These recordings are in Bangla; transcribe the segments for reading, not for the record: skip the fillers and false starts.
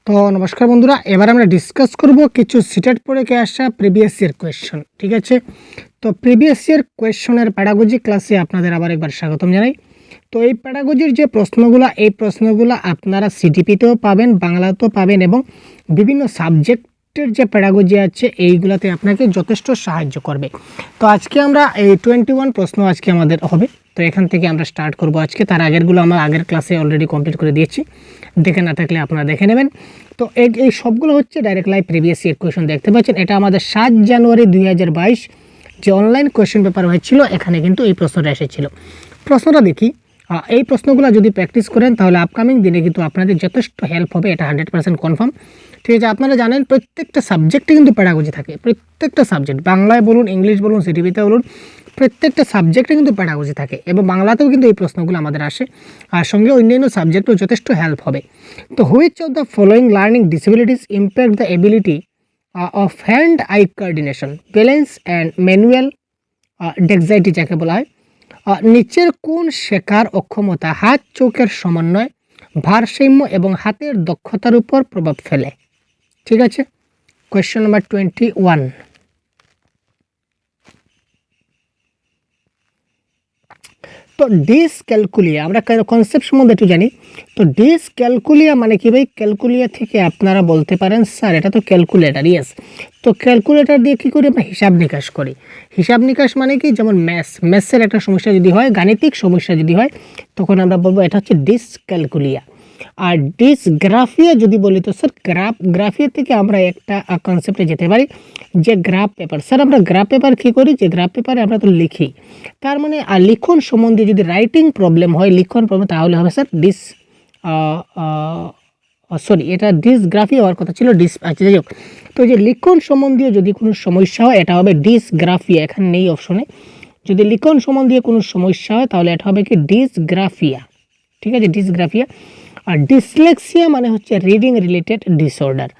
তো নমস্কার বন্ধুরা, এবার আমরা ডিসকাস করব কিছু সিটেট পরীক্ষায় আসা প্রিভিয়াস ইয়ার কোয়েশ্চন। ঠিক আছে, তো প্রিভিয়াস ইয়ার কোয়েশ্চনের প্যাডাগজি ক্লাসে আপনাদের আবার একবার স্বাগতম জানাই। তো এই প্যাডাগজির যে প্রশ্নগুলো আপনারা সিটিপিতেও পাবেন, বাংলাতেও পাবেন এবং বিভিন্ন সাবজেক্টের যে প্যাডাগজি আছে এইগুলোতে আপনাকে যথেষ্ট সাহায্য করবে। তো আজকে আমরা এই 21 প্রশ্ন আজকে আমাদের হবে। তো এখান থেকে আমরা স্টার্ট করব আজকে। তার আগেরগুলো আমরা আগের ক্লাসে অলরেডি কমপ্লিট করে দিয়েছি, দেখে না থাকলে আপনারা দেখে নেবেন। তো এই সবগুলো হচ্ছে direct live previous year question দেখতে পাচ্ছেন। এটা আমাদের 7 জানুয়ারি 2022 যে অনলাইন কোয়েশ্চন পেপার হয়েছিল, এখানে কিন্তু এই প্রশ্নটা এসেছিল। প্রশ্নটা দেখি, এই প্রশ্নগুলো যদি প্র্যাকটিস করেন তাহলে আপকামিং দিনে কিন্তু আপনাদের যথেষ্ট হেল্প হবে, এটা 100% কনফার্ম। ঠিক আছে, আপনারা জানেন প্রত্যেকটা সাবজেক্টে কিন্তু প্যাডাগজি থাকে, প্রত্যেকটা সাবজেক্ট, বাংলায় বলুন, ইংলিশ বলুন, সিটিভিতে বলুন, প্রত্যেকটা সাবজেক্টে কিন্তু প্যাডাগজি থাকে এবং বাংলাতেও কিন্তু এই প্রশ্নগুলো আমাদের আসে, আর সঙ্গে অন্যান্য সাবজেক্টেও যথেষ্ট হেল্প হবে। তো which of the following learning disabilities impact the ability of hand eye coordination, balance and manual dexterity যাকে বলা হয়, নিচের কোন শেখার অক্ষমতা হাত চোখের সমন্বয়, ভারসাম্য এবং হাতের দক্ষতার উপর প্রভাব ফেলে? ঠিক আছে, কোয়েশ্চন নাম্বার 21। তো ডিসক্যালকুলিয়া, আমরা কনসেপ্ট সম্বন্ধে একটু জানি। তো ডিসক্যালকুলিয়া মানে কি ভাই? ক্যালকুলিয়া থেকে আপনারা বলতে পারেন স্যার এটা তো ক্যালকুলেটার। ইয়েস, তো ক্যালকুলেটার দিয়ে কী করি? আমরা হিসাব নিকাশ করি। হিসাব নিকাশ মানে কি? যেমন ম্যাথসের একটা সমস্যা যদি হয়, গাণিতিক সমস্যা যদি হয়, তখন আমরা বলবো এটা হচ্ছে ডিসক্যালকুলিয়া। আর ডিসগ্রাফিয়া যদি বলি তো স্যার গ্রাফিয়া থেকে আমরা একটা কনসেপ্টে যেতে পারি যে গ্রাফ পেপার। স্যার আমরা গ্রাফ পেপার কী করি? যে গ্রাফ পেপারে আমরা তো লিখি, তার মানে লিখন সম্বন্ধে যদি রাইটিং প্রবলেম হয়, লিখন প্রবলেম, তাহলে হবে স্যার এটা ডিসগ্রাফিয়া হওয়ার কথা ছিল, আচ্ছা যাই হোক। তো যে লিখন সম্বন্ধীয় যদি কোনো সমস্যা হয় এটা হবে ডিসগ্রাফিয়া, এখানে নেই অপশনে। যদি লিখন সম্বন্ধীয় কোনো সমস্যা হয় তাহলে এটা হবে কি? ডিসগ্রাফিয়া। ঠিক আছে, ডিসগ্রাফিয়া। আর ডিসলেক্সিয়া মানে হচ্ছে রিডিং রিলেটেড ডিসঅর্ডার।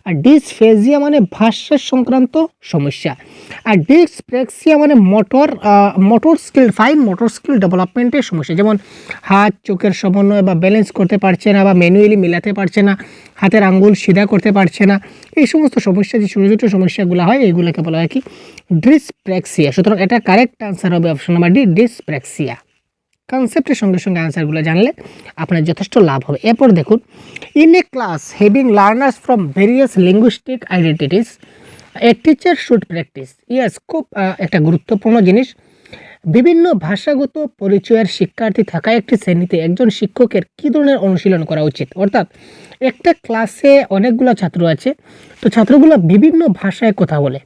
আর ডিসফেজিয়া মানে ভাষা সংক্রান্ত সমস্যা। আর ডিসপ্রেক্সিয়া মানে ফাইন মোটর স্কিল ডেভেলপমেন্টের সমস্যা, যেমন হাত চোখের সমন্বয় বা ব্যালেন্স করতে পারছে না, বা ম্যানুয়ালি মেলাতে পারছে না, হাতের আঙ্গুল সিধা করতে পারছে না, এই সমস্ত সমস্যা যে ছোটো ছোটো সমস্যাগুলো হয় এইগুলোকে বলা হয় কি? ডিসপ্রেক্সিয়া। সুতরাং এটা কারেক্ট আনসার হবে অপশন নাম্বার ডি, ডিসপ্রেক্সিয়া। কনসেপ্টের সঙ্গে সঙ্গে আনসারগুলো জানলে আপনার যথেষ্ট লাভ হবে। এরপর দেখুন, in a class having learners from various linguistic identities a teacher should practice. Yes, খুব একটা গুরুত্বপূর্ণ জিনিস। বিভিন্ন ভাষাগত পরিচয়ের শিক্ষার্থী থাকা একটি শ্রেণীতে একজন শিক্ষকের কী ধরনের অনুশীলন করা উচিত? অর্থাৎ একটা ক্লাসে অনেকগুলো ছাত্র আছে, তো ছাত্রগুলো বিভিন্ন ভাষায় কথা বলে।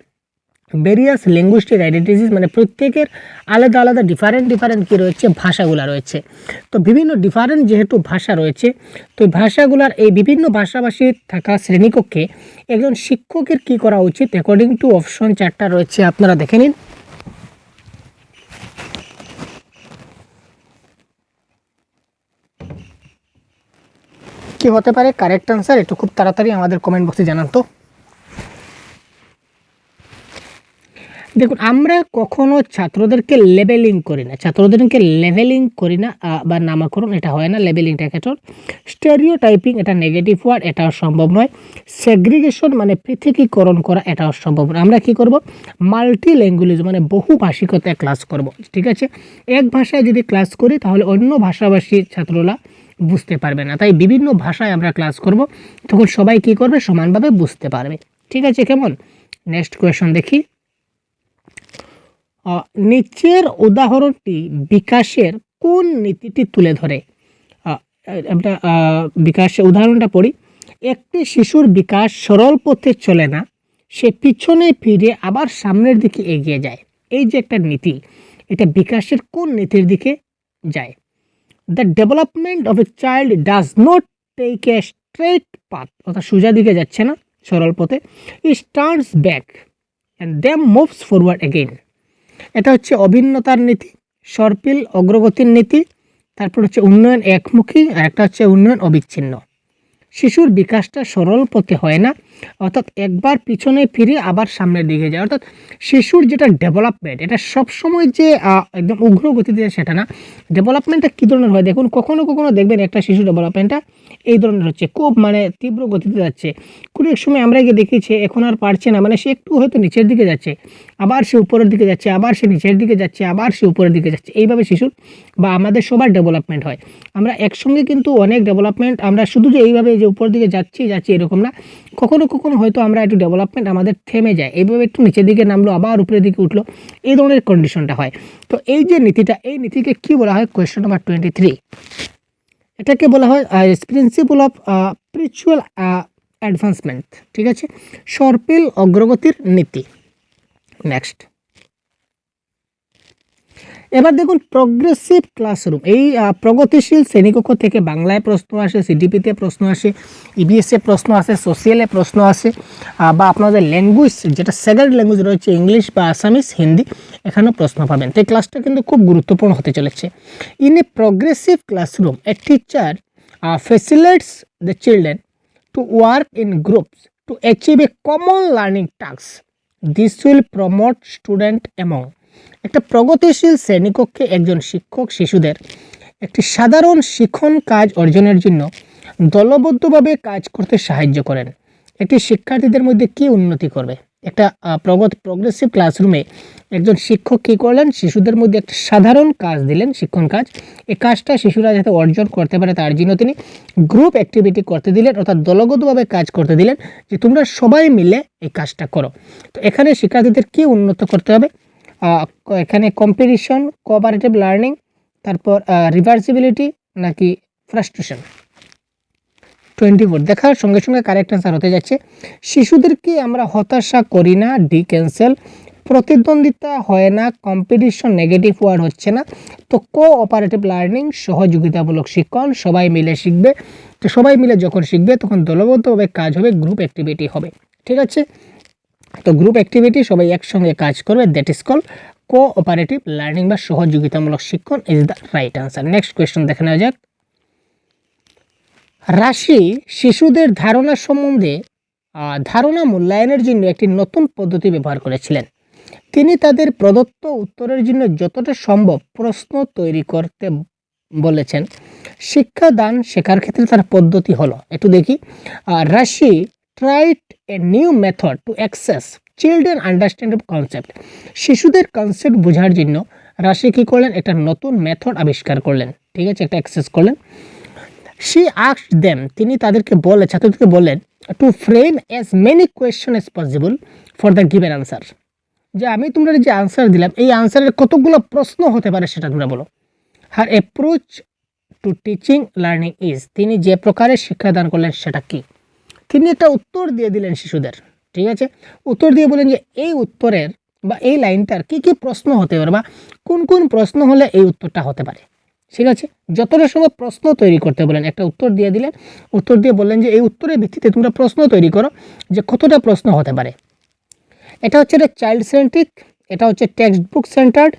ভেরিয়াস লিঙ্গুইস্টিক আইডেন্টিটিস মানে প্রত্যেকের আলাদা আলাদা ডিফারেন্ট কী রয়েছে? ভাষাগুলো রয়েছে। তো বিভিন্ন ডিফারেন্ট যেহেতু ভাষা রয়েছে, তো এই ভাষাগুলোর এই বিভিন্ন ভাষাভাষী থাকা শ্রেণীকক্ষে একজন শিক্ষকের কি করা উচিত? অ্যাকর্ডিং টু অপশন 4টা রয়েছে, আপনারা দেখে নিন। কি হতে পারে কারেক্ট আনসার? একটু খুব তাড়াতাড়ি আমাদের কমেন্ট বক্সে জানান তো। দেখুন, আমরা কখনো ছাত্রদেরকে লেবেলিং করি না, বা নামকরণ এটা হয় না। লেবেলিংটা ক্ষেত্রে স্টেরিও টাইপিং এটা নেগেটিভ ওয়ার্ড, এটাও সম্ভব নয়। সেগ্রিগেশন মানে পৃথকীকরণ করা, এটাও সম্ভব নয়। আমরা কি করব? মাল্টি ল্যাঙ্গুয়েজ মানে বহুভাষিকতায় ক্লাস করব। ঠিক আছে, এক ভাষায় যদি ক্লাস করি তাহলে অন্য ভাষাভাষী ছাত্ররা বুঝতে পারবে না, তাই বিভিন্ন ভাষায় আমরা ক্লাস করব, তখন সবাই কি করবে? সমানভাবে বুঝতে পারবে। ঠিক আছে, কেমন? নেক্সট কোয়েশন দেখি। নিচের উদাহরণটি বিকাশের কোন নীতিটি তুলে ধরে? আমরা বিকাশের উদাহরণটা পড়ি। একটি শিশুর বিকাশ সরল পথে চলে না, সে পিছনে ফিরে আবার সামনের দিকে এগিয়ে যায়। এই যে একটা নীতি, এটা বিকাশের কোন নীতির দিকে যায়? The development of a child does not take a straight path, অর্থাৎ সোজা দিকে যাচ্ছে না, সরল পথে। It turns back and then moves forward again. এটা হচ্ছে অভিন্নতার নীতি, সর্পিল অগ্রগতির নীতি, তারপর হচ্ছে উন্নয়ন একমুখী, আর একটা হচ্ছে উন্নয়ন অবিচ্ছিন্ন। শিশুর বিকাশটা সরল পথে হয় না, অর্থাৎ একবার পিছনে ফিরে আবার সামনের দিকে যায়। অর্থাৎ শিশুর যেটা ডেভেলপমেন্ট, এটা সবসময় যে একদম উগ্র গতিতে সেটা না। ডেভেলপমেন্টটা কী ধরনের হয় দেখুন, কখনো কখনো দেখবেন একটা শিশু ডেভেলপমেন্টটা এই ধরনের হচ্ছে, খুব মানে তীব্র গতিতে যাচ্ছে। কোনো এক সময় আমরা গিয়ে দেখেছি এখন আর পারছে না, মানে সে একটু হয়তো নিচের দিকে যাচ্ছে, আবার সে উপরের দিকে যাচ্ছে, আবার সে নিচের দিকে যাচ্ছে, আবার সে উপরের দিকে যাচ্ছে। এইভাবে শিশুর বা আমাদের সবার ডেভেলপমেন্ট হয়। আমরা একসঙ্গে কিন্তু অনেক ডেভেলপমেন্ট, আমরা শুধু যে এইভাবে যে উপর দিকে যাচ্ছি এরকম না। কখনো কখনো হয়তো আমরা একটু ডেভেলপমেন্ট আমাদের থেমে যায়, এইভাবে একটু নিচের দিকে নামলো আবার উপরের দিকে উঠলো, এই ধরনের কন্ডিশনটা হয়। তো এই যে নীতিটা, এই নীতিকে কি বলা হয়? কোয়েশ্চেন নাম্বার 23, এটাকে বলা হয় প্রিন্সিপাল অফ স্পিরিচুয়াল অ্যাডভান্সমেন্ট। ঠিক আছে, সর্পিল অগ্রগতির নীতি। নেক্সট, এবার দেখুন প্রগ্রেসিভ ক্লাসরুম। এই প্রগতিশীল শ্রেণীকক্ষ থেকে বাংলায় প্রশ্ন আসে, সিডিপিতে প্রশ্ন আসে, ইবিএসএ প্রশ্ন আসে, সোশিয়ালে প্রশ্ন আসে, বা আপনাদের ল্যাঙ্গুয়েজ যেটা সেকেন্ড ল্যাঙ্গুয়েজ রয়েছে ইংলিশ বা আসামিস, হিন্দি, এখানেও প্রশ্ন পাবেন। তো এই ক্লাসটা কিন্তু খুব গুরুত্বপূর্ণ হতে চলেছে। In a progressive classroom a teacher facilitates the children to work in groups to achieve a common learning task. This will promote student among. একটা প্রগতিশীল শ্রেণীকক্ষে একজন শিক্ষক শিশুদের একটি সাধারণ শিখন কাজ অর্জনের জন্য দলবদ্ধভাবে কাজ করতে সাহায্য করেন। এটি শিক্ষার্থীদের মধ্যে কি উন্নতি করবে? একটা প্রগ্রেসিভ ক্লাসরুমে একজন শিক্ষক কী করলেন? শিশুদের মধ্যে একটা সাধারণ কাজ দিলেন, শিক্ষণ কাজ। এই কাজটা শিশুরা যাতে অর্জন করতে পারে তার জন্য তিনি গ্রুপ অ্যাক্টিভিটি করতে দিলেন, অর্থাৎ দলগতভাবে কাজ করতে দিলেন, যে তোমরা সবাই মিলে এই কাজটা করো। তো এখানে শিক্ষার্থীদের কি উন্নত করতে হবে? এখানে কম্পিটিশন, কোঅপারেটিভ লার্নিং, তারপর রিভার্সিবিলিটি নাকি ফ্রাস্ট্রেশন। 24 দেখার সঙ্গে সঙ্গে কারেক্ট অ্যান্সার হতে যাচ্ছে শিশুদেরকে আমরা হতাশা করি না, ডি ক্যান্সেল, প্রতিদ্বন্দ্বিতা হয় না, কম্পিটিশন নেগেটিভ ওয়ার্ড হচ্ছে না, তো কোঅপারেটিভ লার্নিং সহযোগিতামূলক শিক্ষণ, সবাই মিলে শিখবে। তো সবাই মিলে যখন শিখবে তখন দলবদ্ধভাবে কাজ হবে, গ্রুপ অ্যাক্টিভিটি হবে। ঠিক আছে, তো গ্রুপ অ্যাক্টিভিটি সবাই একসঙ্গে কাজ করবে, that is call cooperative learning বা সহযোগিতামূলক শিক্ষণ is the right answer. Next question দেখে নেওয়া যাক। রাশি শিশুদের ধারণা সম্বন্ধে ধারণা মূল্যায়নের জন্য একটি নতুন পদ্ধতি ব্যবহার করেছিলেন। তিনি তাদের প্রদত্ত উত্তরের জন্য যতটা সম্ভব প্রশ্ন তৈরি করতে বলেছেন। শিক্ষাদান শেখার ক্ষেত্রে তার পদ্ধতি হলো, একটু দেখি। রাশি tried a new method to access children understand concept. শিশুদের কনসেপ্ট বোঝার জন্য রাশি কী করলেন? একটা নতুন মেথড আবিষ্কার করলেন। ঠিক আছে, একটা অ্যাক্সেস করলেন। she asked them, তিনি তাদেরকে বলে, ছাত্রদেরকে বললেন, to frame as many questions as possible for the given answer. যে আমি তোমরা যে আনসার দিলাম এই আনসারের কতগুলো প্রশ্ন হতে পারে সেটা তোমরা বলো। her approach to teaching learning is, তিনি যে প্রকারের শিক্ষাদান করলেন সেটা কি? তিনি একটা উত্তর দিয়ে দিলেন শিশুদের। ঠিক আছে, উত্তর দিয়ে বলেন যে এই উত্তরের বা এই লাইনটার কি কি প্রশ্ন হতে পারে বা কোন কোন প্রশ্ন হলে এই উত্তরটা হতে পারে। ঠিক আছে, যতটা সময় প্রশ্ন তৈরি করতে বলেন, একটা উত্তর দিয়ে দিলেন, উত্তর দিয়ে বললেন যে এই উত্তরের ভিত্তিতে তোমরা প্রশ্ন তৈরি করো যে কতটা প্রশ্ন হতে পারে। এটা হচ্ছে একটা চাইল্ড সেন্ট্রিক, এটা হচ্ছে টেক্সট বুক সেন্টার্ড,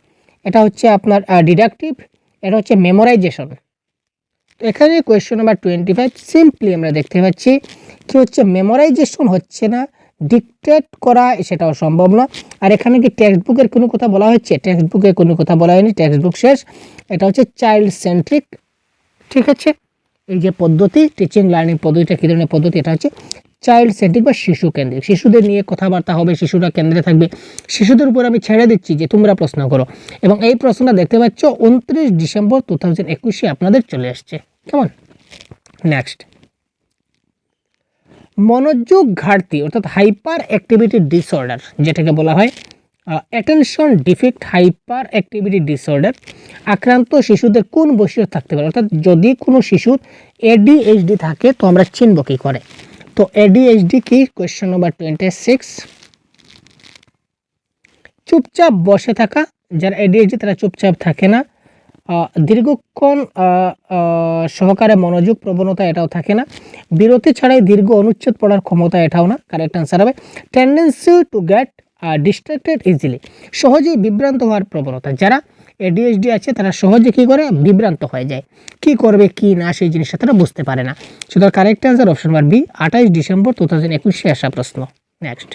এটা হচ্ছে আপনার ডিডাকটিভ, এটা হচ্ছে মেমোরাইজেশন। তো এখানে কোয়েশ্চন নাম্বার 25 সিম্পলি আমরা দেখতে পাচ্ছি কি হচ্ছে, মেমোরাইজেশন হচ্ছে না, ডিকটেট করা সেটাও সম্ভব না। আর এখানে কি টেক্সট বুকের কোনো কথা বলা হচ্ছে? টেক্সট বুকে কোনো কথা বলা হয়নি, টেক্সট বুক শেষ। এটা হচ্ছে চাইল্ড সেন্ট্রিক। ঠিক আছে, এই যে পদ্ধতি টিচিং লার্নিং পদ্ধতিটা কী ধরনের পদ্ধতি? এটা হচ্ছে চাইল্ড সেন্ট্রিক বা শিশু কেন্দ্রিক। শিশুদের নিয়ে কথাবার্তা হবে, শিশুরা কেন্দ্রে থাকবে, শিশুদের উপর আমি ছেড়ে দিচ্ছি যে তোমরা প্রশ্ন করো। এবং এই প্রশ্নটা দেখতে পাচ্ছ 29 ডিসেম্বর 2021 আপনাদের চলে আসছে। কেমন? নেক্সট, মনোযোগ ঘাটতি অর্থাৎ হাইপার অ্যাক্টিভিটি ডিসঅর্ডার, যেটাকে বলা হয় attention defect hyper activity disorder, আক্রান্ত শিশুদের কোন বৈশিষ্ট্য থাকতে পারে? অর্থাৎ যদি কোনো শিশুর এডিএইচডি থাকে তো আমরা চিনব কী করে? তো এডিএইচডি কি? কোয়েশ্চন নাম্বার 26, চুপচাপ বসে থাকা। যারা এডিএইচডি তারা চুপচাপ থাকে না। দীর্ঘক্ষণ সহকারে মনোযোগ প্রবণতা, এটাও থাকে না। বিরতি ছাড়াই দীর্ঘ অনুচ্ছেদ পড়ার ক্ষমতা, এটাও না। কারেক্ট আনসার হবে tendency to get distracted easily, সহজেই বিভ্রান্ত হওয়ার প্রবণতা। যারা এডিএইচডি আছে তারা সহজে কী করে বিভ্রান্ত হয়ে যায়, কি করবে কি না সেই জিনিসটা তারা বুঝতে পারে না। সুতরাং correct answer option number B, 28 December 2021 আসা প্রশ্ন। Next,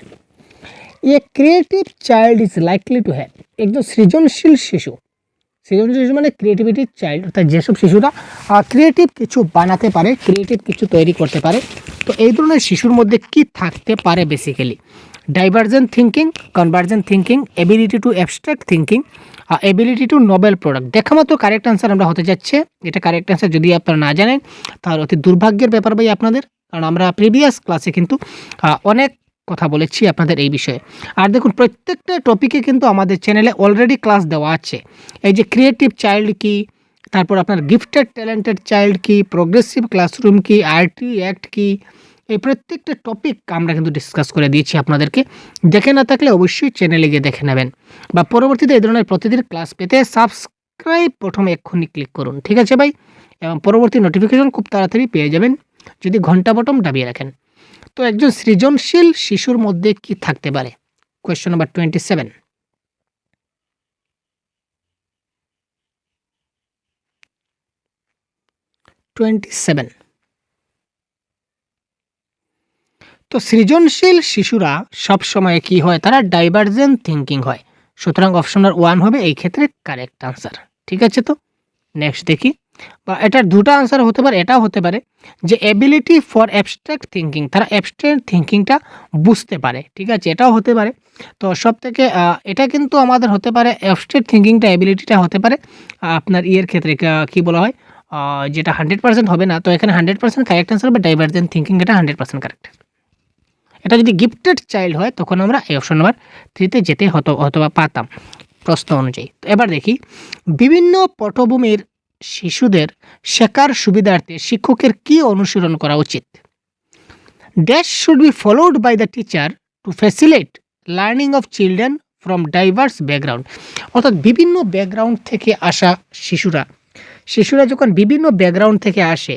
a creative child is likely to have, একজন সৃজনশীল শিশু, সৃজনশীল শিশু মানে ক্রিয়েটিভিটি চাইল্ড, অর্থাৎ যেসব শিশুরা ক্রিয়েটিভ কিছু বানাতে পারে, ক্রিয়েটিভ কিছু তৈরি করতে পারে, তো এই ধরনের শিশুর মধ্যে কি থাকতে পারে basically? Divergent thinking, convergent thinking, ability to abstract thinking, ability to Nobel product. দেখা মতো কারেক্ট অ্যান্সার আমরা হতে যাচ্ছে, এটা কারেক্ট অ্যান্সার যদি আপনারা না জানেন তাহলে অতি দুর্ভাগ্যের ব্যাপার ভাই আপনাদের, কারণ আমরা প্রিভিয়াস ক্লাসে কিন্তু অনেক কথা বলেছি আপনাদের এই বিষয়ে। আর দেখুন প্রত্যেকটা টপিকে কিন্তু আমাদের চ্যানেলে অলরেডি ক্লাস দেওয়া আছে। এই যে ক্রিয়েটিভ চাইল্ড কি, তারপর আপনার গিফটেড ট্যালেন্টেড চাইল্ড কি, প্রোগ্রেসিভ ক্লাসরুম কি, আরটি অ্যাক্ট কি, এই প্রত্যেকটা টপিক আমরা কিন্তু ডিসকাস করে দিয়েছি আপনাদেরকে। দেখে না থাকলে অবশ্যই চ্যানেলে গিয়ে দেখে নেবেন, বা পরবর্তীতে এই ধরনের প্রতিদিন ক্লাস পেতে সাবস্ক্রাইব প্রথমে এক্ষুনি ক্লিক করুন, ঠিক আছে ভাই, এবং পরবর্তী নোটিফিকেশন খুব তাড়াতাড়ি পেয়ে যাবেন যদি ঘন্টা বটম দাবিয়ে রাখেন। তো একজন সৃজনশীল শিশুর মধ্যে কি থাকতে পারে? Question number 27। তো সৃজনশীল শিশুরা সব সময় কি হয়, তারা ডাইভার্জেন্ট থিঙ্কিং হয়। সুতরাং অপশন নাম্বার 1 হবে এই ক্ষেত্রে কারেক্ট আনসার, ঠিক আছে। তো নেক্সট দেখি, বা এটার দুটো আনসার হতে পারে, এটাও হতে পারে যে এবিলিটি ফর অ্যাবস্ট্রাক্ট থিঙ্কিং, তারা অ্যাবস্ট্রাক্ট থিঙ্কিংটা বুঝতে পারে, ঠিক আছে, এটাও হতে পারে। তো সব থেকে এটা কিন্তু আমাদের হতে পারে অ্যাবস্ট্রাক্ট থিঙ্কিংটা, এবিলিটিটা হতে পারে আপনার ইয়ের ক্ষেত্রে কি বলা হয়, যেটা 100% হবে না, তো এখানে 100% কারেক্ট আনসার হবে ডাইভার্জেন্ট থিঙ্কিং, এটা 100% কারেক্ট। এটা যদি গিফটেড চাইল্ড হয় তখন আমরা এই অপশন নাম্বার 3তে যেতে অথবা পাতাম প্রশ্ন অনুযায়ী। তো এবার দেখি, বিভিন্ন পটভূমির শিশুদের শেখার সুবিধার্থে শিক্ষকের কি অনুসরণ করা উচিত? Dash should be followed by the teacher to facilitate learning of children from diverse background, অর্থাৎ বিভিন্ন ব্যাকগ্রাউন্ড থেকে আসা শিশুরা যখন বিভিন্ন ব্যাকগ্রাউন্ড থেকে আসে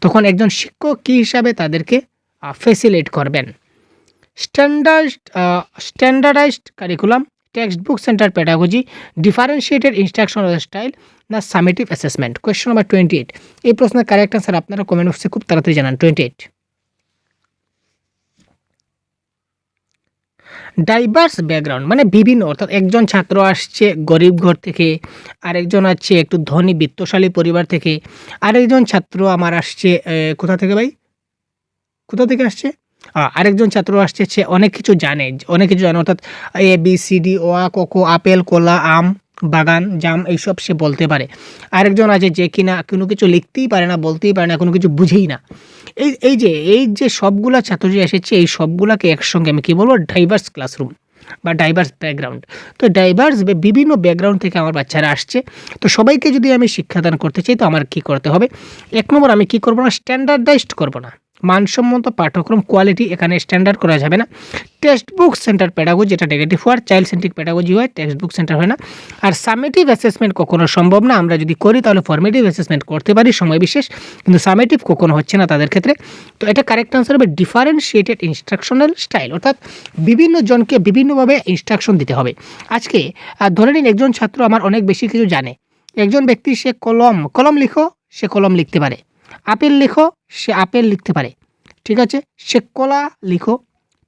তখন একজন শিক্ষক কী হিসাবে তাদেরকে ফ্যাসিলিটেট করবেন? Standardised curriculum, text book centre pedagogy, differentiated instructional style, না সামেটিভ অ্যাসেসমেন্ট। Question number 28। এই প্রশ্নের কারেক্ট আনসার আপনারা কমেন্ট বক্সে খুব তাড়াতাড়ি জানান। 28 ডাইভার্স ব্যাকগ্রাউন্ড মানে বিভিন্ন, অর্থাৎ একজন ছাত্র আসছে গরিব ঘর থেকে, আরেকজন আসছে একটু ধনী বিত্তশালী পরিবার থেকে, আরেকজন ছাত্র আমার আসছে কোথা থেকে ভাই, কোথা থেকে আসছে, আরেকজন ছাত্র আসছে সে অনেক কিছু জানে, অর্থাৎ ABCD ও আ ক খ, আপেল কলা আম বাগান জাম এইসব সে বলতে পারে। আরেকজন আছে যে কিনা কোনো কিছু লিখতেই পারে না, বলতেই পারে না, কোনো কিছু বুঝেই না। এই যে সবগুলা ছাত্র যে এসেছে এই সবগুলাকে একসঙ্গে আমি কী বলবো, ডাইভার্স ক্লাসরুম বা ডাইভার্স ব্যাকগ্রাউন্ড। তো ডাইভার্স বিভিন্ন ব্যাকগ্রাউন্ড থেকে আমার বাচ্চারা আসছে, তো সবাইকে যদি আমি শিক্ষাদান করতে চাই তো আমার কি করতে হবে? 1 নম্বর, আমি কি করব না, স্ট্যান্ডার্ডাইজড করব না, মানসম্মত পাঠ্যক্রম কোয়ালিটি এখানে স্ট্যান্ডার্ড করা যাবে না। টেক্সট বুক সেন্টার পেডাগজি, যেটা negative word, child centric pedagogy হয়, টেক্সট বুক সেন্টার হয় না। আর সামেটিভ অ্যাসেসমেন্ট কখনো সম্ভব না, আমরা যদি করি তাহলে ফর্মেটিভ অ্যাসেসমেন্ট করতে পারি সময় বিশেষ, কিন্তু সামেটিভ কখনো হচ্ছে না তাদের ক্ষেত্রে। তো এটা কারেক্ট আনসার হবে ডিফারেন্সিয়েটেড ইনস্ট্রাকশনাল স্টাইল, অর্থাৎ বিভিন্ন জনকে বিভিন্নভাবে ইনস্ট্রাকশন দিতে হবে। আজকে ধরে নিন একজন ছাত্র আমার অনেক বেশি কিছু জানে, একজন ব্যক্তি সে কলম লিখো, সে কলম লিখতে পারে, আপেল লিখো, সে আপেল লিখতে পারে, ঠিক আছে, সে কলা লিখো,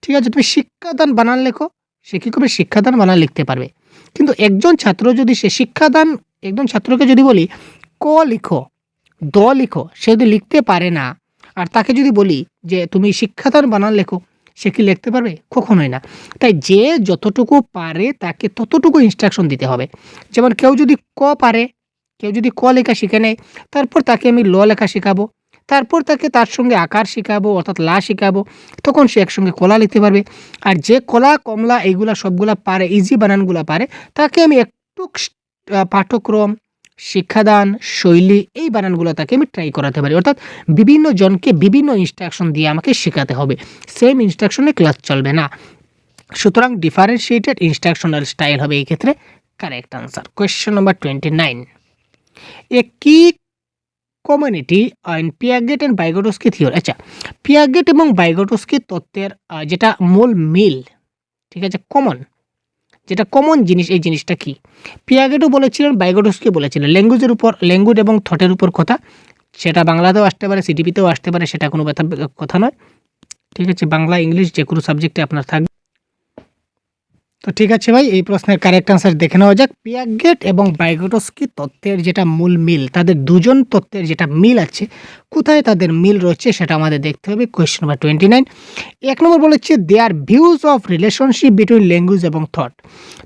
ঠিক আছে, তুমি শিক্ষাদান বানান লেখো, সে কী করবে, শিক্ষাদান বানান লিখতে পারবে। কিন্তু একজন ছাত্র যদি সে একজন ছাত্রকে যদি বলি ক লিখো দ লিখো, সে যদি লিখতে পারে না, আর তাকে যদি বলি যে তুমি শিক্ষাদান বানান লেখো, সে কি লিখতে পারবে? কখনোই না। তাই যে যতটুকু পারে তাকে ততটুকু ইনস্ট্রাকশন দিতে হবে। যেমন কেউ যদি ক পারে, কেউ যদি ক লেখা শিখে নেয়, তারপর তাকে আমি ল লেখা শেখাবো, তারপর তাকে তার সঙ্গে আকার শেখাবো, অর্থাৎ লা শেখাবো, তখন সে একসঙ্গে কলা লিখতে পারবে। আর যে কলা কমলা এইগুলা সবগুলা পারে, ইজি বানানগুলো পারে, তাকে আমি একটু পাঠ্যক্রম শিক্ষাদান শৈলী এই বানানগুলো তাকে আমি ট্রাই করাতে পারি, অর্থাৎ বিভিন্ন জনকে বিভিন্ন ইনস্ট্রাকশন দিয়ে আমাকে শেখাতে হবে, সেম ইনস্ট্রাকশনে ক্লাস চলবে না। সুতরাং ডিফারেন্সিয়েটেড ইনস্ট্রাকশনাল স্টাইল হবে এই ক্ষেত্রে কারেক্ট আনসার। Question number 29। এ কি community in Piaget and Vygotsky theory. আচ্ছা, পিয়াগেট এবং ভাইগোটস্কি তত্ত্বের যেটা মূল মিল, ঠিক আছে, কমন যেটা কমন জিনিস, এই জিনিসটা কি? পিয়াগেটও বলেছিলেন, ভাইগোটস্কি বলেছিলেন ল্যাঙ্গুয়েজের এবং থটের উপর কথা। সেটা বাংলাতেও আসতে পারে, সিটিপিতেও আসতে পারে, সেটা কোনো কথা নয়। ঠিক আছে, বাংলা ইংলিশ যে কোনো সাবজেক্টে আপনার থাকবে। তো ঠিক আছে ভাই, এই প্রশ্নের কারেক্ট আনসার দেখে নেওয়া যাক। পিয়াগেট এবং ভাইগোটস্কি তত্ত্বের যেটা মূল মিল, তাদের দুজন তত্ত্বের যেটা মিল আছে, কোথায় তাদের মিল রয়েছে সেটা আমাদের দেখতে হবে। কোয়েশ্চেন নাম্বার 29, 1 নম্বর বলেছে their views of relationship between language এবং থট।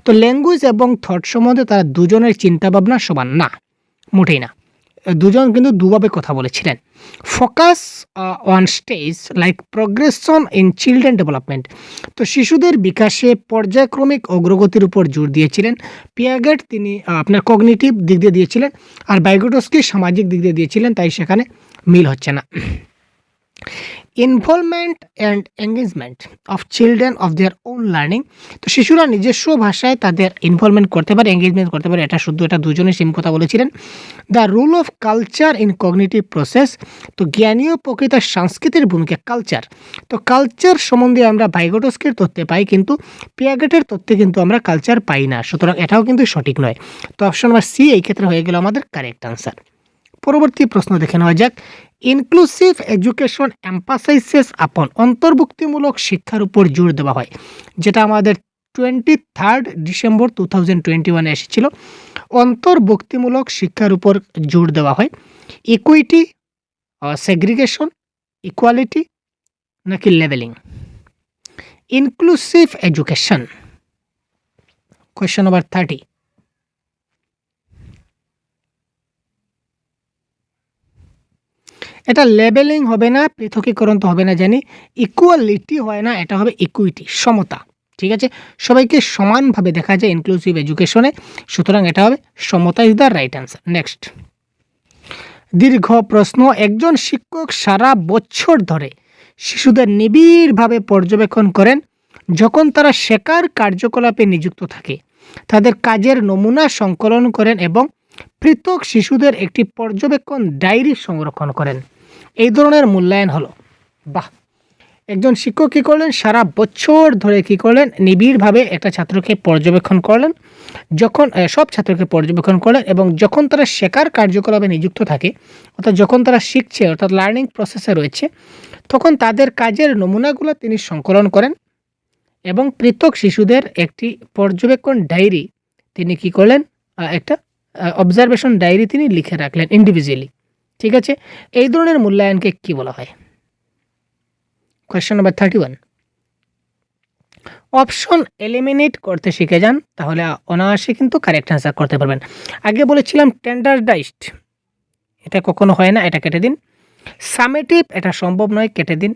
তো ল্যাঙ্গুয়েজ এবং থট সম্বন্ধে তারা দুজনের চিন্তাভাবনা সমান না, মোটেই না। দুজন কিন্তু দুভাবে কথা বলেছিলেন। Focus on stage like progression in children development. তো শিশুদের বিকাশে পর্যায়ক্রমিক অগ্রগতির উপর জোর দিয়েছিলেন পিয়াগেট, তিনি আপনার কগনিটিভ দিক দিয়ে দিয়েছিলেন, আর ভাইগোটস্কি সামাজিক দিক দিয়ে দিয়েছিলেন, তাই সেখানে মিল হচ্ছে না। Involvement and engagement of children of their own learning. তো শিশুরা নিজস্ব ভাষায় তাদের ইনভলভমেন্ট করতে পারে, এঙ্গেজমেন্ট করতে পারে, এটা দুজনেই সেম কথা বলেছিলেন। The role of culture in cognitive process. তো জ্ঞানীয় প্রকৃতার সংস্কৃতির ভূমিকা কালচার। তো কালচার সম্বন্ধে আমরা ভাইগোটস্কির তথ্যে পাই, কিন্তু পিয়াগেটের তথ্যে কিন্তু আমরা কালচার পাই না, সুতরাং এটাও কিন্তু সঠিক নয়। তো অপশন নাম্বার সি এই ক্ষেত্রে হয়ে গেল আমাদের কারেক্ট আনসার। পরবর্তী প্রশ্ন দেখে নেওয়া যাক। ইনক্লুসিভ এডুকেশন এম্পাসাইসেস আপন। অন্তর্ভুক্তিমূলক শিক্ষার উপর জোর দেওয়া হয়, যেটা আমাদের 23 ডিসেম্বর 2021 এসেছিল। অন্তর্ভুক্তিমূলক শিক্ষার উপর জোর দেওয়া হয়। ইকুইটি, সেগ্রিগেশন, ইকুয়ালিটি নাকি levelling? Inclusive education. Question number 30, এটা লেবেলিং হবে না, পৃথকীকরণ তো হবে না জানি। ইকুয়ালিটি হয় না, এটা হবে ইকুইটি, সমতা। ঠিক আছে, সবাইকে সমানভাবে দেখা যায় ইনক্লুসিভ এডুকেশনে, সুতরাং এটা হবে সমতা is the right answer. Next, দীর্ঘ প্রশ্ন। একজন শিক্ষক সারা বছর ধরে শিশুদের নিবিড়ভাবে পর্যবেক্ষণ করেন যখন তারা শেখার কার্যকলাপে নিযুক্ত থাকে। তাদের কাজের নমুনা সংকলন করেন এবং পৃথক শিশুদের একটি পর্যবেক্ষণ ডায়েরি সংরক্ষণ করেন। এই ধরনের মূল্যায়ন হলো, বাহ, একজন শিক্ষক কী করলেন, সারা বছর ধরে কী করলেন, নিবিড়ভাবে একটা ছাত্রকে পর্যবেক্ষণ করলেন, যখন সব ছাত্রকে পর্যবেক্ষণ করলেন এবং যখন তারা শেখার কার্যকলাপে নিযুক্ত থাকে, অর্থাৎ যখন তারা শিখছে, অর্থাৎ লার্নিং প্রসেসে রয়েছে, তখন তাদের কাজের নমুনাগুলো তিনি সংকলন করেন এবং পৃথক শিশুদের একটি পর্যবেক্ষণ ডায়েরি তিনি কী করলেন, একটা অবজারভেশন ডায়েরি তিনি লিখে রাখলেন ইন্ডিভিজুয়ালি। ঠিক আছে, এই ধরনের মূল্যায়নকে কি বলা হয়? কোয়েশ্চেন নাম্বার 31, অপশন এলিমিনেট করতে শিখে যান, তাহলে অনায়াসে কিন্তু কারেক্ট অ্যান্সার করতে পারবেন। আগে বলেছিলাম স্ট্যান্ডার্ডাইজড, এটা কখনো হয় না, এটা কেটে দিন। সামেটিভ, এটা সম্ভব নয়, কেটে দিন।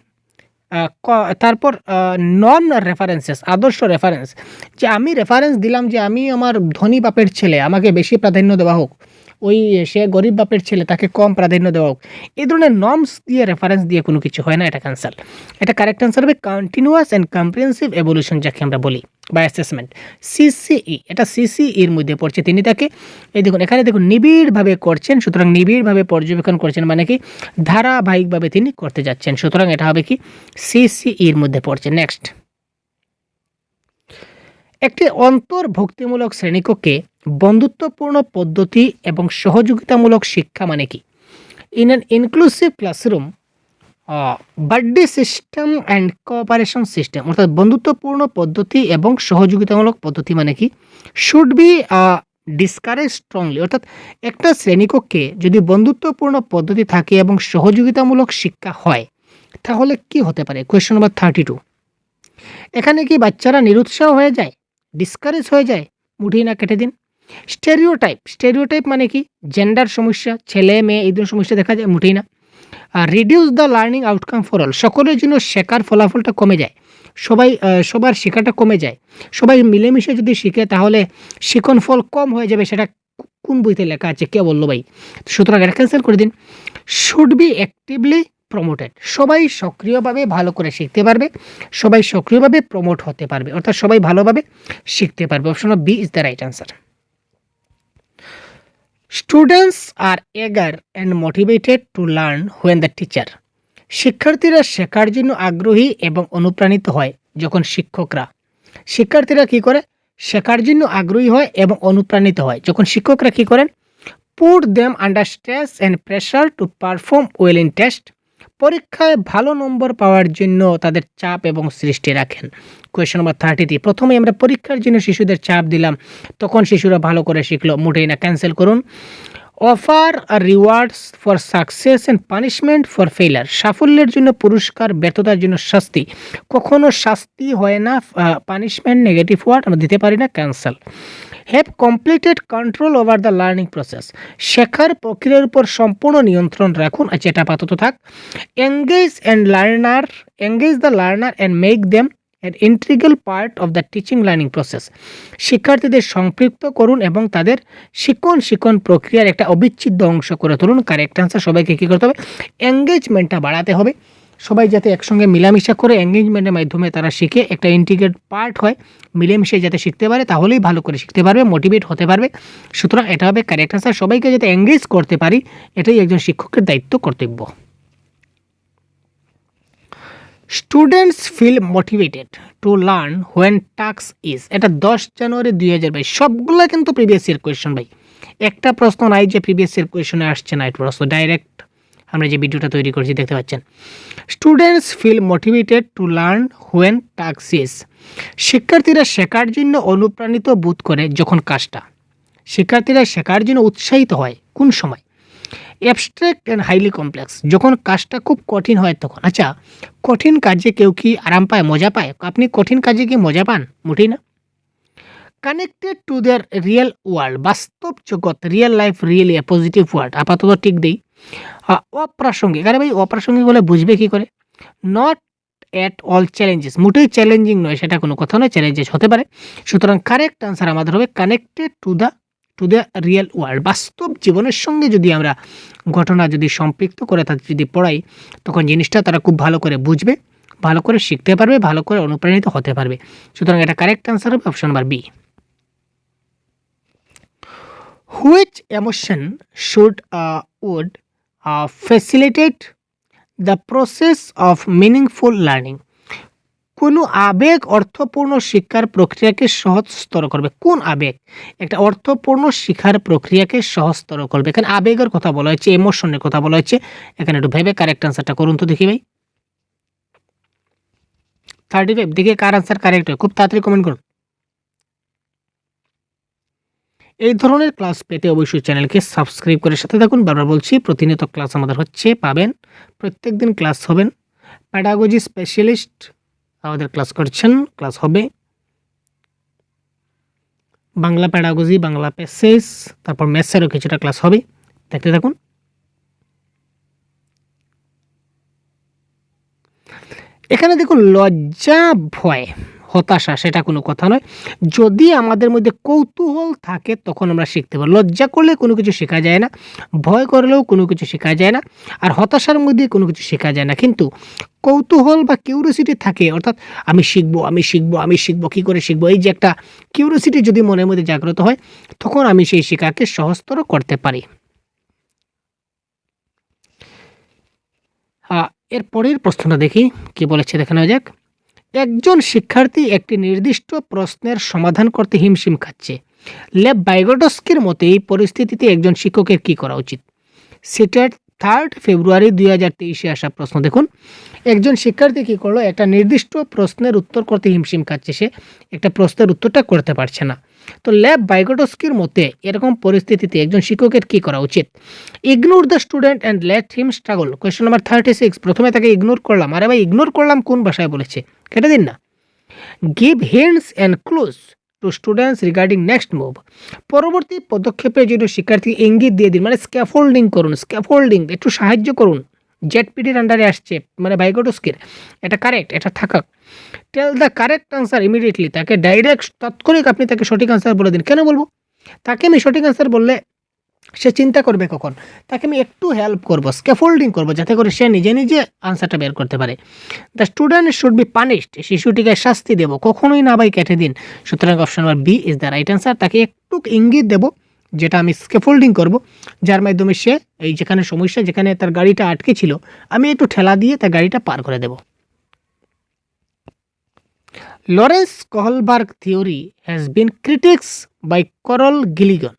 তারপর নন রেফারেন্সেস, আদর্শ রেফারেন্স, যে আমি রেফারেন্স দিলাম যে আমি আমার ধনী বাপের ছেলে, আমাকে বেশি প্রাধান্য দেওয়া হোক, ওই সে গরিব বাপের ছেলে, তাকে কম প্রাধান্য দেওয়া হোক, এই ধরনের নর্মস দিয়ে রেফারেন্স দিয়ে কোনো কিছু হয় না, এটা ক্যান্সেল। এটা কারেক্ট অ্যান্সার হবে কন্টিনিউয়াস অ্যান্ড কম্প্রিহেনসিভ এভলিউশন, যাকে আমরা বলি, বা অ্যাসেসমেন্ট, সিসিই। এটা সিসিইর মধ্যে পড়ছে। তিনি তাকে, এই দেখুন এখানে দেখুন, নিবিড়ভাবে করছেন, সুতরাং নিবিড়ভাবে পর্যবেক্ষণ করছেন মানে কি ধারাবাহিকভাবে তিনি করতে যাচ্ছেন, সুতরাং এটা হবে কি সিসিইর মধ্যে পড়ছে। নেক্সট, একটি অন্তর্ভুক্তিমূলক শ্রেণীকক্ষে বন্ধুত্বপূর্ণ পদ্ধতি এবং সহযোগিতামূলক শিক্ষা মানে কি? In an inclusive classroom buddy system and cooperation system, অর্থাৎ বন্ধুত্বপূর্ণ পদ্ধতি এবং সহযোগিতামূলক পদ্ধতি মানে কি? শুড বি ডিসকারেজ স্ট্রংলি, অর্থাৎ একটা শ্রেণীকক্ষে যদি বন্ধুত্বপূর্ণ পদ্ধতি থাকে এবং সহযোগিতামূলক শিক্ষা হয়, তাহলে কি হতে পারে? কোয়েশ্চেন নাম্বার 32, এখানে কি বাচ্চারা নিরুৎসাহ হয়ে যায়, ডিসকারেজ হয়ে যায়? মুঠেই না, কেটে দিন। স্টেরিওটাইপ মানে কি? জেন্ডার সমস্যা, ছেলে মেয়ে এই ধরনের সমস্যা দেখা যায়, মুঠেই না। আর reduce the learning outcome for all, সকলের জন্য শেখার ফলাফলটা কমে যায়, সবার শেখাটা কমে যায়, সবাই মিলেমিশে যদি শিখে তাহলে শিখন ফল কম হয়ে যাবে, সেটা কোন বইতে লেখা আছে, কে বললো ভাই? সুতরাং এটা ক্যান্সেল করে দিন। শুড বি অ্যাক্টিভলি প্রমোটেড, সবাই সক্রিয়ভাবে ভালো করে শিখতে পারবে, সবাই সক্রিয়ভাবে প্রমোট হতে পারবে, অর্থাৎ সবাই ভালোভাবে শিখতে পারবে। Option B is the right answer. Students are eager and motivated to learn when the teacher, শিক্ষার্থীরা শেখার জন্য আগ্রহী এবং অনুপ্রাণিত হয় যখন শিক্ষার্থীরা কী করে, শেখার জন্য আগ্রহী হয় এবং অনুপ্রাণিত হয়। যখন শিক্ষকরা কী করেন, put them under stress and pressure to perform well in test, পরীক্ষায় ভালো নম্বর পাওয়ার জন্য তাদের চাপ এবং সৃষ্টি রাখেন। কোয়েশ্চন নাম্বার 33, প্রথমে আমরা পরীক্ষার জন্য শিশুদের চাপ দিলাম, তখন শিশুরা ভালো করে শিখলো, মোটেই না, ক্যান্সেল করুন। Offer rewards for success and punishment for failure, সাফল্যের জন্য পুরস্কার, ব্যর্থতার জন্য শাস্তি। কখনো শাস্তি হয় না, পানিশমেন্ট নেগেটিভ ওয়ার্ড আমরা দিতে পারি না, cancel. Have completed control over the learning process, শেখার প্রক্রিয়ার উপর সম্পূর্ণ নিয়ন্ত্রণ রাখুন, আচ্ছা এটা আপাতত থাক। Engage the learner and make them an integral part of the teaching learning process, শিক্ষার্থীদের সম্পৃক্ত করুন এবং তাদের শিক্ষণ প্রক্রিয়ার একটা অবিচ্ছেদ্য অংশ করে তুলুন। কারেক্ট আনসার, সবাইকে কী করতে হবে, এঙ্গেজমেন্টটা বাড়াতে হবে, সবাই যাতে একসঙ্গে মিলামিশা করে এঙ্গেজমেন্টের মাধ্যমে তারা শিখে একটা ইন্টিগ্রেট পার্ট হয়, মিলেমিশে যাতে শিখতে পারে, তাহলেই ভালো করে শিখতে পারবে, মোটিভেট হতে পারবে। সুতরাং এটা হবে কারেক্ট আনসার, সবাইকে যাতে এঙ্গেজ করতে পারি, এটাই একজন শিক্ষকের দায়িত্ব, কর্তব্য। Students feel motivated to learn when task is, এটা 10 জানুয়ারি 2022, সবগুলো কিন্তু প্রিভিয়াস ইয়ার কোয়েশ্চন ভাই, একটা প্রশ্ন নাই যে প্রিভিয়াস ইয়ার কোয়েশ্চনে আসছে না, এটা প্রশ্ন ডাইরেক্ট আমরা যে ভিডিওটা তৈরি করছি দেখতে পাচ্ছেন। Students feel motivated to learn when task is, শিক্ষার্থীরা শেখার জন্য অনুপ্রাণিত বোধ করে যখন কাজটা, শিক্ষার্থীরা শেখার জন্য উৎসাহিত হয় কোন সময়, অ্যাবস্ট্রাক্ট অ্যান্ড হাইলি কমপ্লেক্স, যখন কাজটা খুব কঠিন হয় তখন। আচ্ছা, কঠিন কাজে কেউ কি আরাম পায়, মজা পায়? আপনি কঠিন কাজে কি মজা পান? মোটেই না। Connected to their real world, বাস্তব জগৎ, real life, really positive word, আপাতত ঠিক দেই। অপ্রাসঙ্গিক, আরে ভাই অপ্রাসঙ্গিক বলে বুঝবে কী করে? নট অ্যাট অল চ্যালেঞ্জেস, মোটেই চ্যালেঞ্জিং নয়, সেটা কোনো কথা নয়, চ্যালেঞ্জেস হতে পারে। সুতরাং কারেক্ট আনসার আমাদের হবে connected to the real world, বাস্তব জীবনের সঙ্গে যদি আমরা ঘটনা যদি সম্পৃক্ত করে তাদের যদি পড়াই, তখন জিনিসটা তারা খুব ভালো করে বুঝবে, ভালো করে শিখতে পারবে, ভালো করে অনুপ্রাণিত হতে পারবে। সুতরাং এটা কারেক্ট আনসার হবে option number B. Which emotion would facilitate the process of meaningful learning, কোনো আবেগ অর্থপূর্ণ শিক্ষার প্রক্রিয়াকে সহজতর করবে। কোন আবেগ একটা অর্থপূর্ণ শিক্ষার প্রক্রিয়াকে সহজতর করবে? এখানে আবেগের কথা বলা হয়েছে, ইমোশনের কথা বলা হয়েছে, এখানে একটু ভেবে কারেক্ট আনসারটা করুন তো দেখি ভাই। 35 দেখে কার আনসার কারেক্ট হয়, খুব তাড়াতাড়ি কমেন্ট করুন। এই ধরনের ক্লাস পেতে অবশ্যই চ্যানেলকে সাবস্ক্রাইব করে সাথে থাকুন। বারবার বলছি, প্রতিনিয়ত ক্লাস আমাদের হচ্ছে, পাবেন, প্রত্যেক দিন ক্লাস হবেন। প্যাডাগজি স্পেশালিস্ট আমাদের ক্লাস করছেন, ক্লাস হবে। বাংলা প্যাডাগজি, বাংলা প্যাসেজ, তারপর ম্যাথসেরও কিছুটা ক্লাস হবে, দেখতে থাকুন। এখানে দেখুন, লজ্জা, ভয়, হতাশা সেটা কোনো কথা নয়। যদি আমাদের মধ্যে কৌতূহল থাকে তখন আমরা শিখতে পারি। লজ্জা করলে কোনো কিছু শেখা যায় না, ভয় করলেও কোনো কিছু শেখা যায় না, আর হতাশার মধ্যে কোনো কিছু শেখা যায় না। কিন্তু কৌতূহল বা কিউরিওসিটি থাকে, অর্থাৎ আমি শিখবো, কী করে শিখবো, এই যে একটা কিউরিওসিটি যদি মনের মধ্যে জাগ্রত হয়, তখন আমি সেই শেখাকে সহজতর করতে পারি। এর পরের প্রশ্নটা দেখি কি বলেছে, দেখে নেওয়া যাক। একজন শিক্ষার্থী একটি নির্দিষ্ট প্রশ্নের সমাধান করতে হিমশিম খাচ্ছে। লেভ ভাইগোটস্কির মতে এই পরিস্থিতিতে একজন শিক্ষকের কী করা উচিত? সেটা 3 ফেব্রুয়ারি 2023 আসা প্রশ্ন। দেখুন, একজন শিক্ষার্থী কী করলো, একটা নির্দিষ্ট প্রশ্নের উত্তর করতে হিমশিম খাচ্ছে, সে একটা প্রশ্নের উত্তরটা করতে পারছে না। তো লেভ ভাইগোটস্কির মতে এরকম পরিস্থিতিতে একজন শিক্ষকের কী করা উচিত? Ignore the student and let him struggle. Question number 36, প্রথমে তাকে ইগনোর করলাম, আরে ভাই ইগনোর করলাম কোন ভাষায় বলেছে, কেটে দিন না। Give hints and clues to students regarding next move, পরবর্তী পদক্ষেপের জন্য শিক্ষার্থী ইঙ্গিত দিয়ে দিন, মানে স্ক্যাফোল্ডিং করুন, একটু সাহায্য করুন। জেডপিডির আন্ডারে আসছে, মানে ভাইগোটস্কির, এটা কারেক্ট, এটা থাকা। Tell the correct answer immediately, তাকে ডাইরেক্ট তাৎক্ষণিক আপনি তাকে সঠিক আনসার বলে দিন। কেন বলবো? তাকে আমি সঠিক আনসার বললে সে চিন্তা করবে কখন, তাকে আমি একটু হেল্প করবো, স্ক্যাফোল্ডিং করবো, যাতে করে সে নিজে নিজে আনসারটা বের করতে পারে। The student should be punished, শিশুটিকে শাস্তি দেবো, কখনোই না ভাই কেটে দিন। সুতরাং option number B is the right answer. তাকে একটু ইঙ্গিত দেবো, যেটা আমি স্ক্যাফোল্ডিং করব, যার মাধ্যমে সে এই যেখানে সমস্যা, যেখানে তার গাড়িটা আটকে ছিল, আমি একটু ঠেলা দিয়ে তার গাড়িটা পার করে দেব। Lawrence Kohlberg theory has been critics by Carol Gilligan.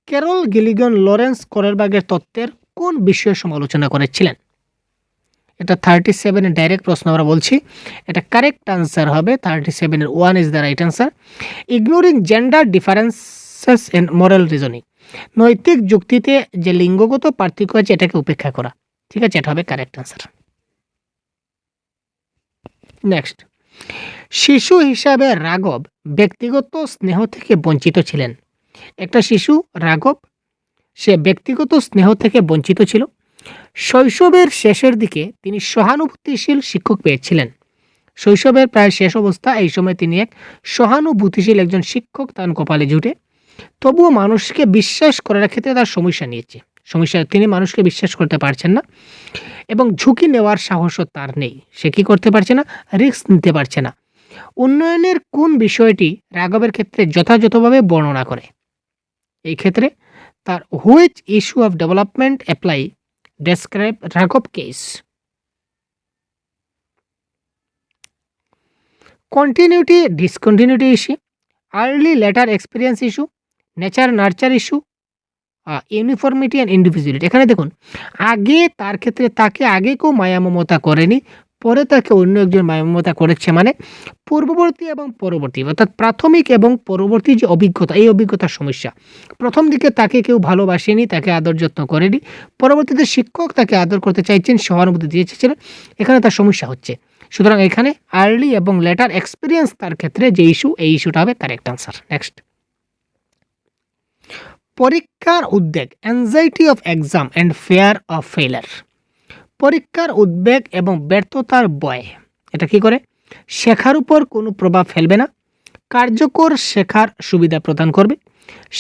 Carol Gilligan Lawrence কোহলবার্গের তত্ত্বের কোন বিষয়ে সমালোচনা করেছিলেন? এটা 37 ডাইরেক্ট প্রশ্ন আমরা বলছি, এটা কারেক্ট আনসার হবে 37 1 is the right answer. Ignoring gender differences in moral reasoning, নৈতিক যুক্তিতে যে লিঙ্গগত পার্থক্য আছে এটাকে উপেক্ষা করা। ঠিক আছে, এটা হবে কারেক্ট আনসার। নেক্সট, শিশু হিসাবে রাঘব ব্যক্তিগত স্নেহ থেকে বঞ্চিত ছিলেন। একটা শিশু রাঘব, সে ব্যক্তিগত স্নেহ থেকে বঞ্চিত ছিল। শৈশবের শেষের দিকে তিনি সহানুভূতিশীল শিক্ষক পেয়েছিলেন। শৈশবের প্রায় শেষ অবস্থা, এই সময় তিনি এক সহানুভূতিশীল একজন শিক্ষক তার কপালে জুটে। তবুও মানুষকে বিশ্বাস করার ক্ষেত্রে তার সমস্যা তিনি মানুষকে বিশ্বাস করতে পারছেন না এবং ঝুঁকি নেওয়ার সাহসও তার নেই। সে কি করতে পারছে না? রিস্ক নিতে পারছে না। উন্নয়নের কোন বিষয়টি রাঘবের ক্ষেত্রে যথাযথভাবে বর্ণনা করে? এই ক্ষেত্রে তার which issue of development apply describe রাঘব case? Continuity discontinuity issue, early later experience issue, nature nurture issue, uniformity and individuality. এখানে দেখুন, আগে তার ক্ষেত্রে তাকে আগে কেউ মায়া মমতা করেনি, পরে তাকে অন্য একজন মায়া মমতা করেছে। মানে পূর্ববর্তী এবং পরবর্তী, অর্থাৎ প্রাথমিক এবং পরবর্তী যে অভিজ্ঞতা, এই অভিজ্ঞতার সমস্যা। প্রথম দিকে তাকে কেউ ভালোবাসেনি, তাকে আদর যত্ন করেনি, পরবর্তীতে শিক্ষক তাকে আদর করতে চাইছেন, সহানুভূতি দিয়েছিলেন, এখানে তার সমস্যা হচ্ছে। সুতরাং এখানে আর্লি এবং লেটার এক্সপিরিয়েন্স তার ক্ষেত্রে যে ইস্যু, এই ইস্যুটা হবে কারেক্ট আনসার। নেক্সট, পরীক্ষার উদ্বেগ, anxiety of exam and fear of failure. পরীক্ষার উদ্বেগ এবং ব্যর্থতার ভয়, এটা কি করে? শেখার উপর কোনো প্রভাব ফেলবে না, কার্যকর শেখার সুবিধা প্রদান করবে,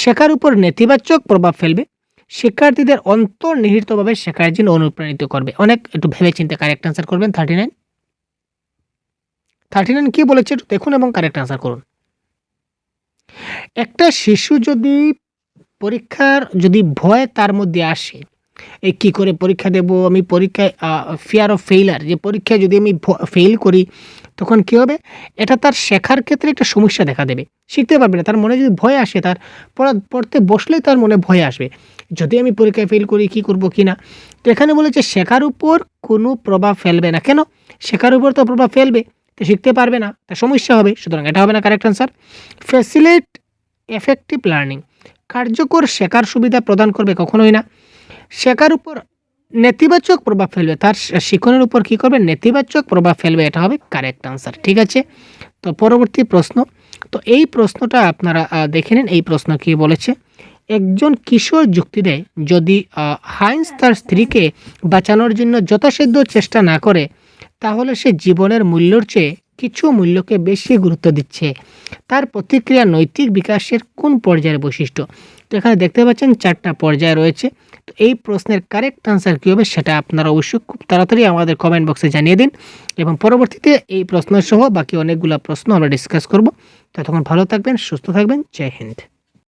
শেখার উপর নেতিবাচক প্রভাব ফেলবে, শিক্ষার্থীদের অন্তর্নিহিতভাবে শেখার জন্য অনুপ্রাণিত করবে। অনেক একটু ভেবে চিন্তে কারেক্ট আনসার করবেন। 39 কি বলেছে একটু দেখুন এবং কারেক্ট আনসার করুন। একটা শিশু যদি পরীক্ষার যদি ভয় তার মধ্যে আসে, এই কী করে পরীক্ষা দেব, আমি পরীক্ষায় ফিয়ার অফ ফেইলার, যে পরীক্ষায় যদি আমি ফেল করি তখন কী হবে, এটা তার শেখার ক্ষেত্রে একটা সমস্যা দেখা দেবে, শিখতে পারবে না। তার মনে যদি ভয় আসে, তার পড়তে বসলেই তার মনে ভয় আসবে, যদি আমি পরীক্ষায় ফেল করি কী করব কি না। তো এখানে বলেছে শেখার উপর কোনো প্রভাব ফেলবে না। কেন? শেখার উপর তো প্রভাব ফেলবে, তো শিখতে পারবে না, তার সমস্যা হবে। সুতরাং এটা হবে না correct answer. Facilitate effective learning, কার্যকর শেখার সুবিধা প্রদান করবে, কখনোই না। শেখার উপর নেতিবাচক প্রভাব ফেলবে, তার শিক্ষণের উপর কী করবে? নেতিবাচক প্রভাব ফেলবে, এটা হবে কারেক্ট আনসার। ঠিক আছে, তো পরবর্তী প্রশ্ন। তো এই প্রশ্নটা আপনারা দেখে নিন। এই প্রশ্ন কী বলেছে? একজন কিশোর যুক্তি দেয়, যদি হাইন্স তার স্ত্রীকে বাঁচানোর জন্য যথাসাধ্য চেষ্টা না করে, তাহলে সে জীবনের মূল্যর চেয়ে কিছু মূল্যকে বেশি গুরুত্ব দিচ্ছে। তার প্রতিক্রিয়া নৈতিক বিকাশের কোন পর্যায়ের বৈশিষ্ট্য? তো এখানে দেখতে পাচ্ছেন 4টা পর্যায় রয়েছে। তো এই প্রশ্নের কারেক্ট আনসার কী হবে সেটা আপনারা অবশ্যই খুব তাড়াতাড়ি আমাদের কমেন্ট বক্সে জানিয়ে দিন, এবং পরবর্তীতে এই প্রশ্ন সহ বাকি অনেকগুলো প্রশ্ন আমরা ডিসকাস করব। ততক্ষণ ভালো থাকবেন, সুস্থ থাকবেন। জয় হিন্দ।